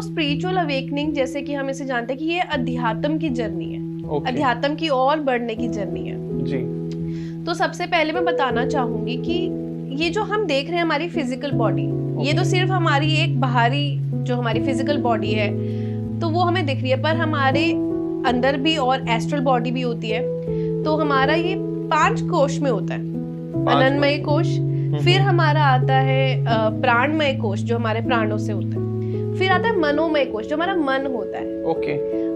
Spiritual awakening, जैसे कि हम इसे जानते हैं कि ये अध्यात्म की जर्नी है, अध्यात्म की ओर बढ़ने की जर्नी है जी। तो सबसे पहले मैं बताना चाहूंगी कि ये जो हम देख रहे हैं हमारी फिजिकल बॉडी, ये तो सिर्फ हमारी एक बाहरी जो हमारी फिजिकल बॉडी है तो वो हमें दिख रही है, पर हमारे अंदर भी और एस्ट्रल बॉडी भी होती है। तो हमारा ये 5 कोश में होता है, अनन्नमय कोश, फिर हमारा आता है प्राणमय कोश जो हमारे प्राणों से होता है, फिर आता है मनोमय कोश जो हमारा मन होता है,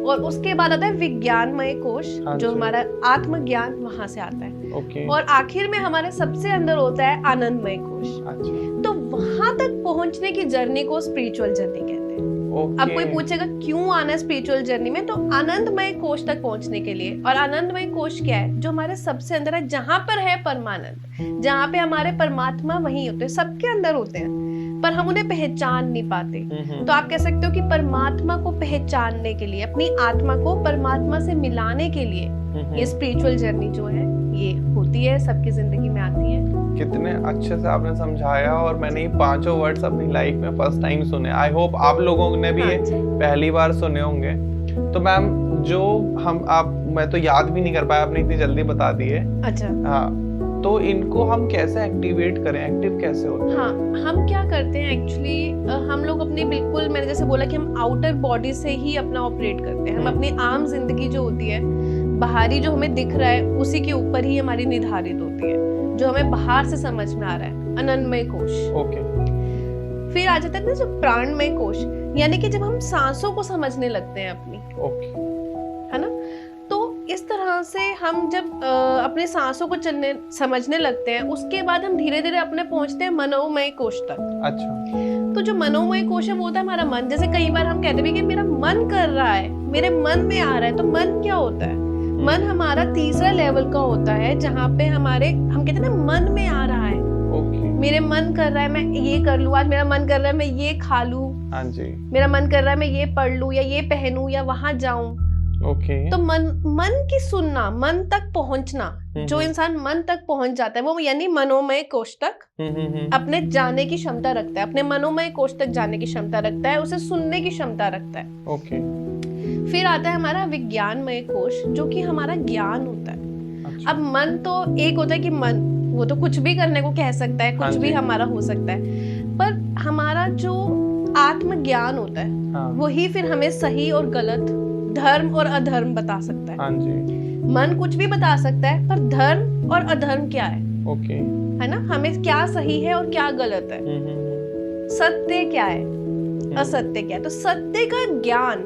और उसके बाद आता है विज्ञानमय कोश जो हमारा आत्मज्ञान वहां से आता है, और आखिर में हमारे सबसे अंदर होता है आनंदमय कोश। तो वहां तक पहुंचने की जर्नी को स्पिरिचुअल जर्नी कहते हैं। अब कोई पूछेगा क्यों आना है स्पिरिचुअल जर्नी में, तो आनंदमय कोश तक पहुंचने के लिए। और आनंदमय कोश क्या है? जो हमारे सबसे अंदर है, जहां पर है परमानंद, जहां पे हमारे परमात्मा वहीं होते हैं, सबके अंदर होते हैं, पर हम उन्हें पहचान नहीं पाते। तो आप कह सकते हो कि परमात्मा को पहचानने के लिए, अपनी आत्मा को परमात्मा से मिलाने के लिए ये स्पिरिचुअल जर्नी जो है ये होती है, सबकी जिंदगी में आती है। कितने अच्छे से आपने समझाया, और मैंने ये 5 वर्ड्स अपनी लाइफ में फर्स्ट टाइम सुने। आई होप आप लोगों ने भी ये पहली बार सुने होंगे। तो मैम जो मैं तो याद भी नहीं कर पाया, आपने इतनी जल्दी बता दिए। अच्छा। हाँ, तो इनको हम कैसे एक्टिवेट करें, एक्टिव कैसे होते हैं? हाँ, हम क्या करते हैं एक्चुअली, हम लोग अपनी बिल्कुल, मैंने जैसे बोला कि हम आउटर बॉडी से ही अपना ऑपरेट करते हैं। हम अपनी आम जिंदगी जो होती है, बाहरी जो हमें दिख रहा है उसी के ऊपर ही हमारी निर्धारित होती है, जो हमें बाहर से समझ में आ रहा है, अनन्नमय कोश। फिर आ जाता है ना जो प्राणमय कोश, यानी कि जब हम सांसों को समझने लगते हैं अपनी, है ना, तो इस तरह से हम जब अपने सांसों को समझने लगते हैं, उसके बाद हम धीरे धीरे अपने पहुंचते हैं मनोमय कोश तक। अच्छा। तो जो मनोमय कोश है वो होता है हमारा मन। जैसे कई बार हम कहते हैं कि मेरा मन कर रहा है, मेरे मन में आ रहा है, तो मन क्या होता है? मन हमारा तीसरा लेवल का होता है, जहाँ पे हम कहते हैं ना मन में आ रहा है। मेरे मन कर रहा है मैं ये कर लूं, आज मेरा मन कर रहा है मैं ये खा लूं, हाँ जी, मेरा मन कर रहा है मैं ये पढ़ लूं या ये पहनूं या वहां जाऊं। तो मन की सुनना, मन तक पहुंचना, जो इंसान मन तक पहुंच जाता है वो यानी मनोमय कोश तक अपने जाने की क्षमता रखता है, अपने मनोमय कोश तक जाने की क्षमता रखता है, उसे सुनने की क्षमता रखता है। फिर आता है हमारा विज्ञानमय कोश जो कि हमारा ज्ञान होता है। अच्छा। अब मन तो एक होता है कि मन वो तो कुछ भी करने को कह सकता है, कुछ भी हमारा हो सकता है, पर हमारा जो आत्मज्ञान होता है वही फिर हमें सही और गलत, धर्म और अधर्म बता सकता है। मन कुछ भी बता सकता है, पर धर्म और अधर्म क्या है, है ना, हमें क्या सही है और क्या गलत है, सत्य क्या है, असत्य क्या है। तो सत्य का ज्ञान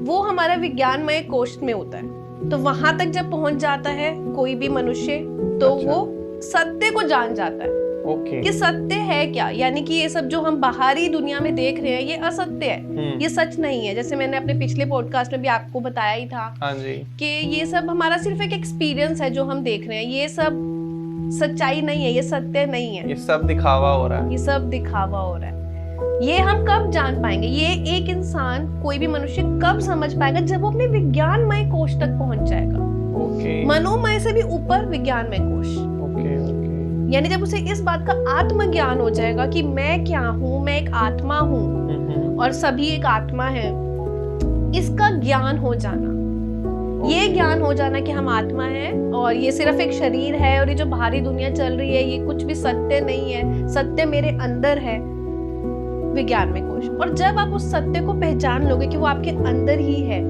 वो हमारा विज्ञानमय कोश में होता है। तो वहां तक जब पहुंच जाता है कोई भी मनुष्य, तो वो सत्य को जान जाता है कि सत्य है क्या, यानी कि ये सब जो हम बाहरी दुनिया में देख रहे हैं ये असत्य है, ये सच नहीं है। जैसे मैंने अपने पिछले पॉडकास्ट में भी आपको बताया ही था कि ये सब हमारा सिर्फ एक एक्सपीरियंस है जो हम देख रहे हैं, ये सब सच्चाई नहीं है, ये सत्य नहीं है, ये सब दिखावा हो रहा है, ये सब दिखावा हो रहा है। ये हम कब जान पाएंगे, ये एक इंसान, कोई भी मनुष्य कब समझ पाएगा? जब वो अपने विज्ञानमय कोश तक पहुंच जाएगा। मनोमय से भी ऊपर विज्ञानमय कोश। यानी जब उसे इस बात का आत्मज्ञान हो जाएगा कि मैं क्या हूँ, मैं एक आत्मा हूँ और सभी एक आत्मा है, इसका ज्ञान हो जाना, ये ज्ञान हो जाना कि हम आत्मा है और ये सिर्फ एक शरीर है और ये जो बाहरी दुनिया चल रही है ये कुछ भी सत्य नहीं है, सत्य मेरे अंदर है, विज्ञानमय कोश। और जब आप उस सत्य को पहचान लोगे कि वो आपके अंदर ही है,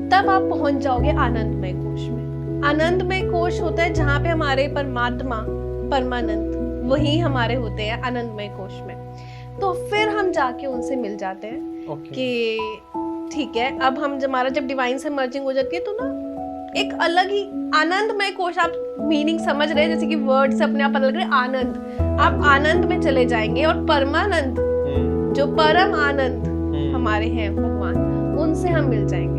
तब आप पहुंच जाओगे आनंदमय कोश में। आनंदमय कोश होता है जहाँ पे हमारे परमात्मा, परमानंद वही हमारे होते हैं आनंदमय कोश में। तो फिर हम जाके उनसे मिल जाते हैं कि ठीक है, अब हम हमारा जब डिवाइन से मर्जिंग हो जाती है तो ना एक अलग ही आनंदमय कोश, आप मीनिंग समझ रहे हैं, जैसे कि वर्ड से अपने आप अलग रहे, आनंद, आप आनंद में चले जाएंगे और परमानंद जो परम आनंद हमारे हैं भगवान, उनसे हम मिल जाएंगे।